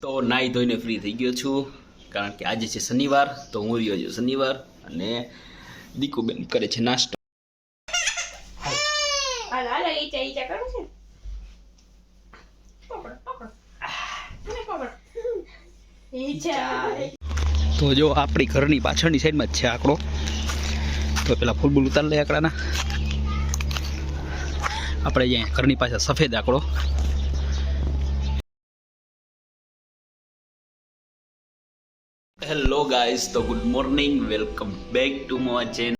તો નાઈ ધોઈને ફ્રી થઈ ગયો છું કારણ કે આજે છે શનિવાર તો હું રહ્યો છું શનિવાર અને દીકુબેન કરે છે નાસ્તો. હાલ હાલ ઈચા ઈચા કરું છે. પકડ પકડ મને પકડ ઈચા. તો જો આપણી ઘરની પાછળની સાઈડમાં જ છે આંકડો. તો પેલા ફૂલબુલ ઉતાર લે આંકડાના. આપણે અહીંયા ઘરની પાસે સફેદ આંકડો. હેલો ગાઈસ, તો good morning, welcome back to my channel.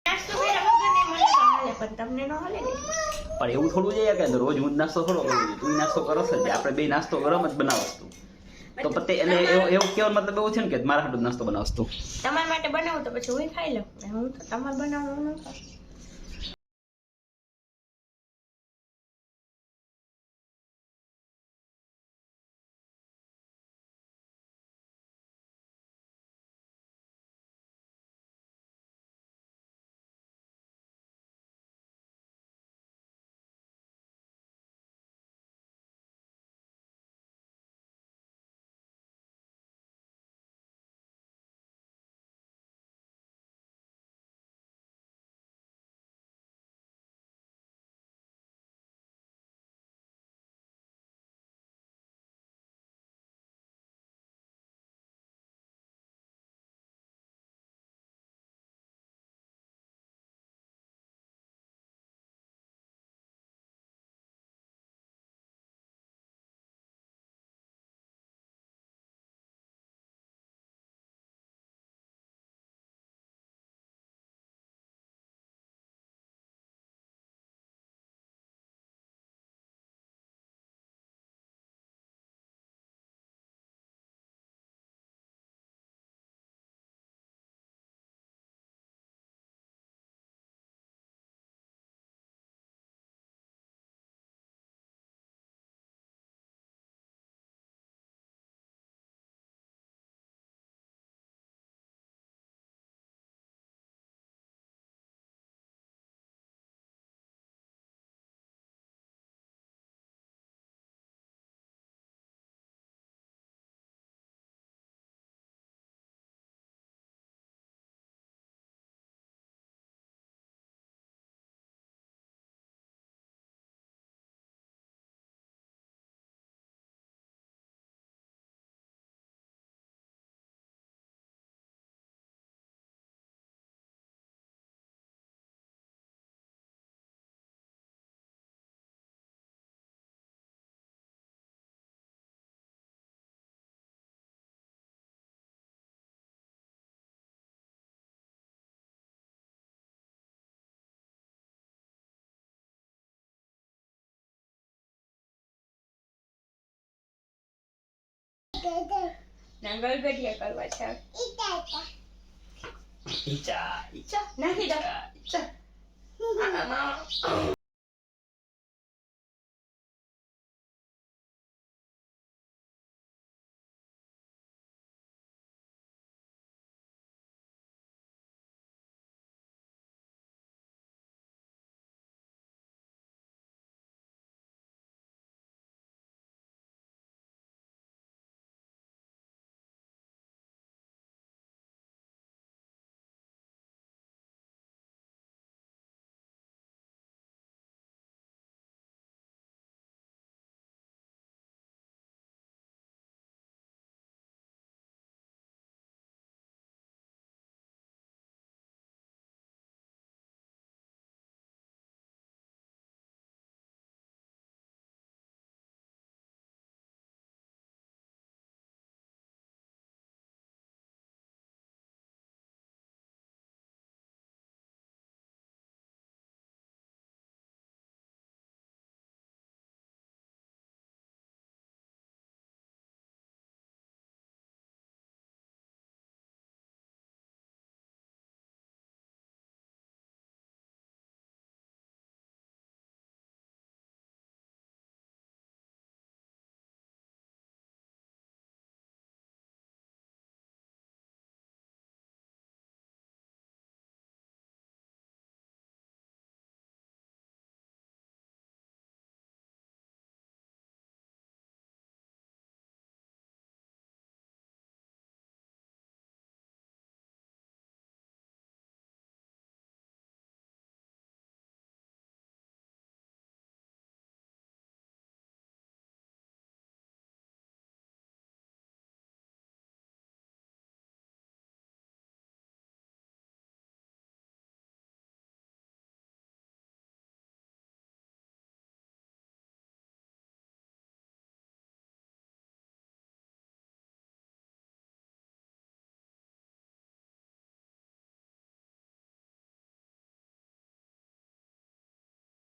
નાસ્તો કર્યા વગર નહીં મને તો હાલે પણ તમને ન હાલે ને. પણ એવું થોડું છે કે રોજ હું જ નાસ્તો થોડો કરું છું. તું નાસ્તો કરસ જ, આપણે બે નાસ્તો ગરમ જ બનાવસ તું. તો પછી એને એવું કહેવાનો મતલબ એવું છે ને કે મારા હાટુ નાસ્તો બનાવસ તું. તમારા માટે બનાવું તો પછી હું ખાઈ લઉં. હું તો તમારે બનાવું હું ન ખાઉં. ના ગળગડિયા કરવા છે ઈચા ઈચા નાખી દો ઈચા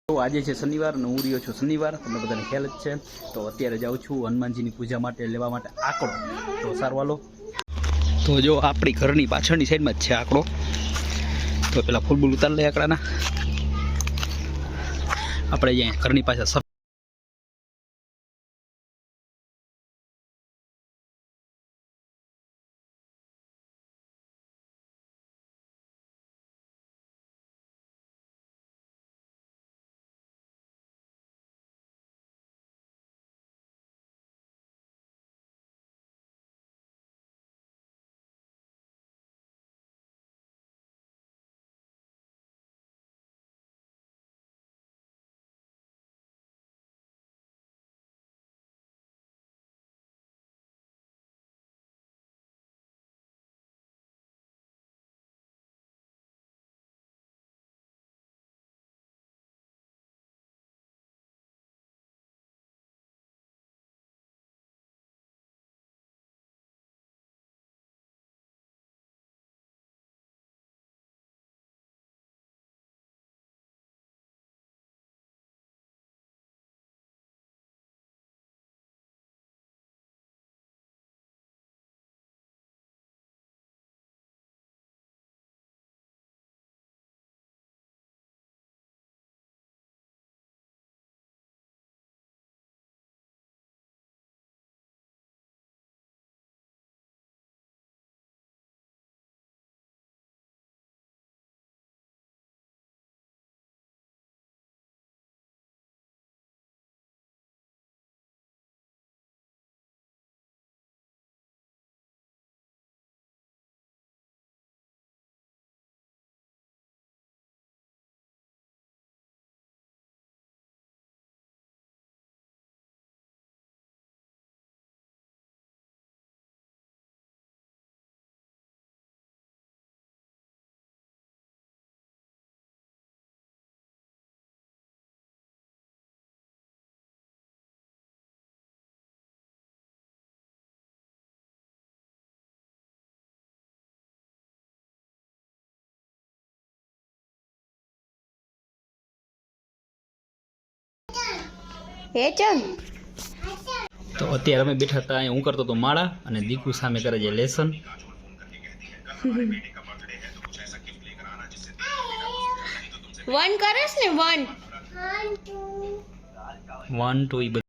તો આજે છે શનિવાર અને હું રહ્યો છું શનિવાર, તમને બધાને ખ્યાલ જ છે. તો અત્યારે જાઉં છું હનુમાનજીની પૂજા માટે લેવા માટે આંકડો. તો સારવા લો. તો જો આપણી ઘરની પાછળની સાઈડમાં જ છે આંકડો. તો પેલા ફૂલબૂલ ઉતાર લે આંકડાના. આપણે અહીંયા ઘરની પાસે હે ચલ તો અત્યારે અમે બેઠા હતા અહીંયા હું કરતો હતો માળા અને દીકુ સામે કરે છે લેસન. વન કરસ ને વન 1 2 એ બધું.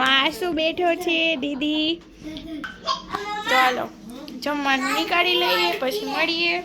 આસુ બેઠો છે દીદી. ચાલો જમવાનું નીકાળી લઈએ પછી મળીએ.